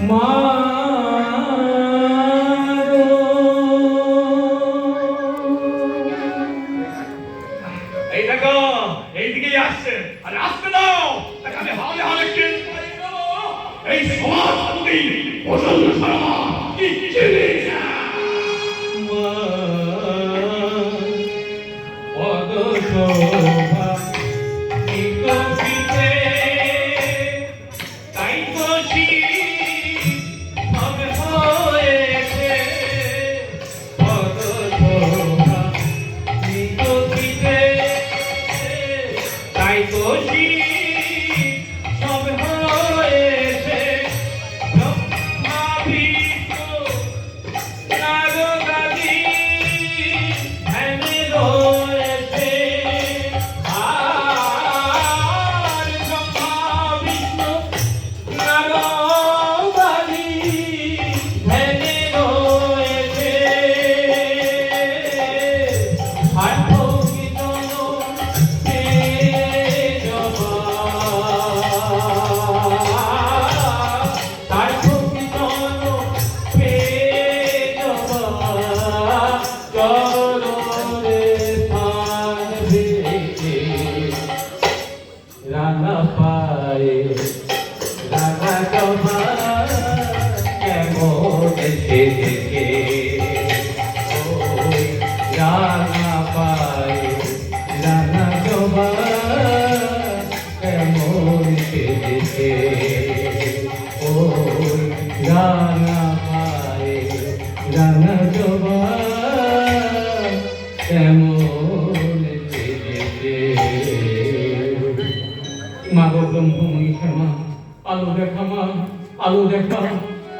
মা এই দেখো এইদিকেই আসছে, আরে আসতে দাও, এখানে হালে হালে কেন পাই না। এই সমাজ তুমি পছন্দ ছাড়া কি চিনি না। মা পদ শোভা নিকটিতে তাই খুশি হবে হয়েছে পদ শোভা নিকটিতে তাই খুশি সব হয়েছে ব্রহ্মা বিষ্ণু নারদাদি ধ্যানে রয়েছে আর ব্রহ্মা বিষ্ণু নারদাদি ধ্যানে রয়েছে আর ভক্তিজন তার ভক্তিজন চরণে স্থান দিয়েছে রাঙা পায়ে রাঙা জমা কেমন সেজেছে ওই রাঙা পায়ে রাঙা জমা কেমন সেজেছে ওই রাঙা পায়ে রাঙা জমা কেমন সেজেছে। মাগো ব্রহ্মময়ী শ্যামা, আলো দেখা মা, আলো দেখা।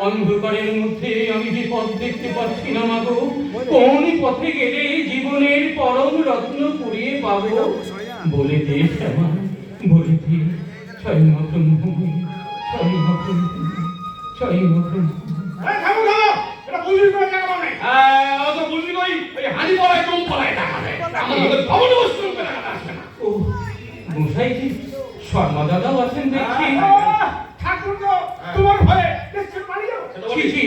অন্ধকারের মধ্যে আমি যে পথ দেখতে পাচ্ছি না মাগো, কোন পথে গেলে জীবনের পরম রত্ন কুড়িয়ে পাবো বলে দে শ্যামা, বলে দে। ছয় মা ব্রহ্মময়ী, ছয় মা ব্রহ্মময়ী, ছয় মা ব্রহ্মময়ী। এই থামো থামো, এটা বুঝলি করে টাকা পাবে। অত বুঝলি কই, ওই হাড়ি পড়ায় কম পড়ায় টাকা দেয়। আমাদের ভবন বস্তু করে টাকা আসবে না। ও গোসাইজি, শর্মা দাদাও আছেন দেখছি। ঠাকুর তো তোমার ভয়ে দেশের বাড়ি যাও। ছি, ছি,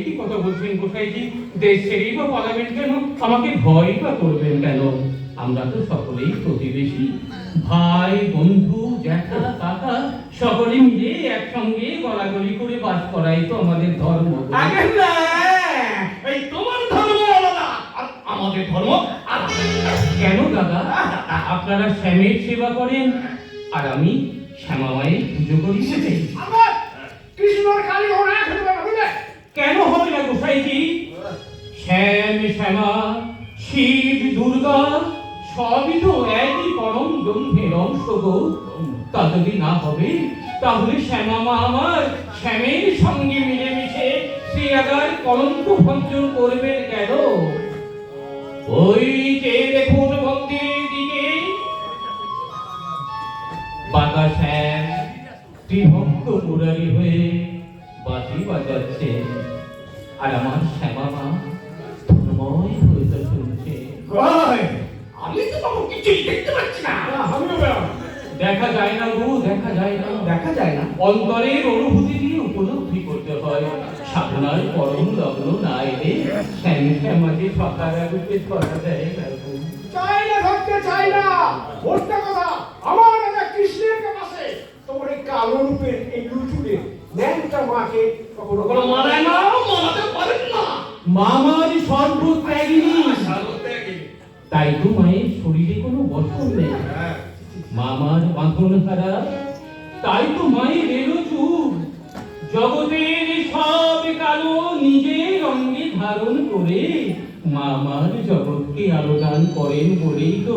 কি কথা বলছেন গোসাইজি? দেশ ছেড়েই বা পালাবেন কেন? আমাকে ভয় বা করবেন কেন? আমরা তো সকলেই প্রতিবেশী, ভাই বন্ধু জ্যাঠা কাকা সকলে মিলে একসঙ্গে গলাগলি করে বাস করাই তো আমাদের ধর্ম। আগে না, এই তোমার ধর্ম আলাদা আর আমাদের ধর্ম আলাদা। কেন দাদা? আপনারা শ্যামের সেবা করেন আর আমি শ্যামা মায়ের পুজো করি। আমার কৃষ্ণর কালী ওরা খেলবে না বুঝলে? কেন হবে না গোসাইজি? শ্যাম শ্যামা শিব দুর্গা সবই তো একই পরম ব্রহ্মের অংশ গো। তা যদি না হবে তাহলে শ্যামা মা আমার শ্যামের সঙ্গে মিলেমিশে সে আগার কলঙ্ক ভঞ্জন করবেন কেন? ওই যে দেখুন মন্দিরের দিকে বাঁকা শ্যাম ত্রিভক্ত মুরারি হয়ে বাঁশি বাজাচ্ছে আর আমার শ্যামা মা ধর্মময় হয়ে তা শুনছে। কই, আমি তো বাবু কিছুই দেখতে পাচ্ছি না। আমিও বেরোবো। দেখা যায় না গো, দেখা যায় না, দেখা যায় না। অন্তরের অনুভূতি দিয়ে উপলব্ধি করতে হয়। সাধনার পরম লগ্ন না এলে শ্যাম শ্যামাকে সকাল আগুতে ধরা দেয় না গো। চাই না ধরতে চাই না, মোটটা কথা আমার রাজা কৃষ্ণের কাছে তোমার এই কালো রূপের এই লুচুরে ন্যাংটা মাকে কখনো কোনো মানায় না, মানাতে পারেন না। মামার সর্বত্যাগিনী, তাই তো মায়ের শরীরে কোনো বসন নেই। মামার বাঁধন হারা, তাই তো মায়ের এলো চুপ। জগতের সব কালো নিজের অঙ্গে ধারণ করে মামার জগৎকে আলোদান করেন বলেই তো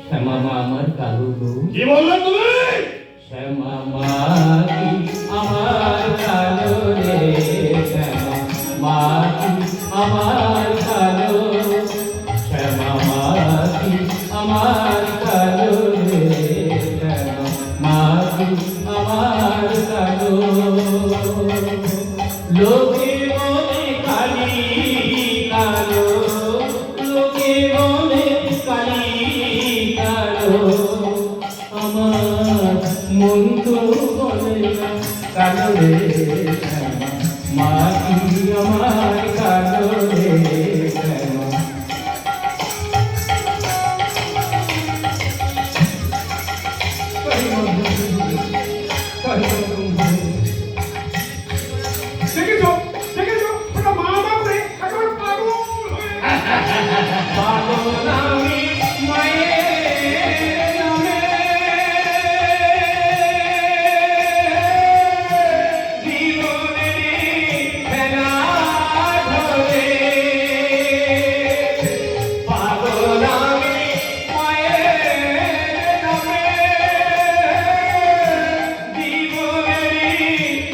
শ্যামা মা আমার কালো গো। কি বললে তুমি? শ্যামা মা কি আমার কালো রে, শ্যামা মা কি আমার কালো, শ্যামা মা কি আমার কালো রে, শ্যামা মা কি আমার কালো। লোকে বলে কালী কালো, লোকে বলে কালী কালো, আমার মন তো বলে না কালো রে। মা কি আমার কালো রে শ্যামা দেখেছো দেখেছো ওটা মা মা করে একেবারে পাগল হয়ে পাগল আমি মায়ের নামে জীবনের খেলা ধরে পাগল আমি মায়ের নামে জীবনের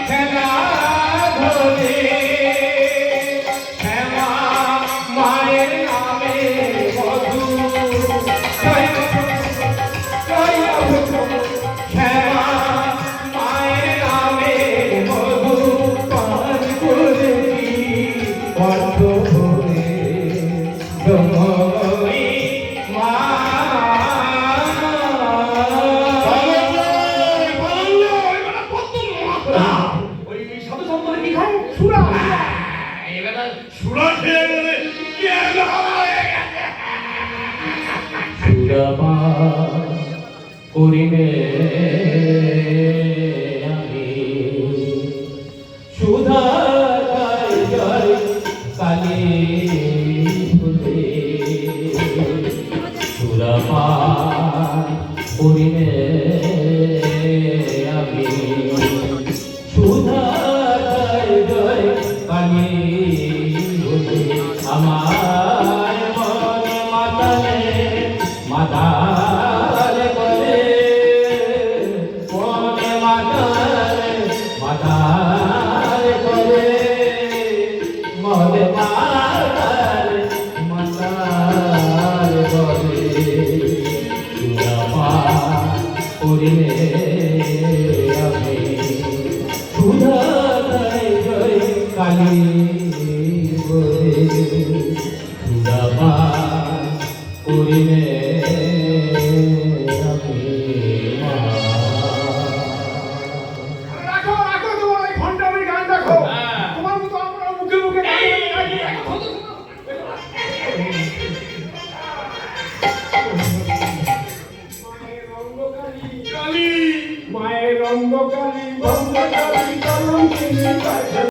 খেলা ধরে শ্যামা মায়ের নামে মধু শ্যামা মায়ের নামে মধু পান করেছি অর্থ ভরে ব্রহ্মী মা ওই সাধু সম্পর্কে কি খায় সুরা এবার সুরা খেয়ে গেলে কি একটা হয়ে গেছে সুরাপা করিবে আমি সুধা জয় কালী ফুলে সুরাপা করিবে আমি সুধা জয় কালী ফুলে আমার মন মাতালে মাতাল করে মনে মাতাল করে মনে মাতাল করে সুরাপা করিলে আমি সুধা জয় কালী বলে সুরাপা করিলে আমি মা রাখো রাখো তোমার এই ঘন্টা আমি গান রাখো তোমার মতো আমরা মুখে মুখে গান রাখি মায়ের অঙ্গকালী মায়ের অঙ্গকালী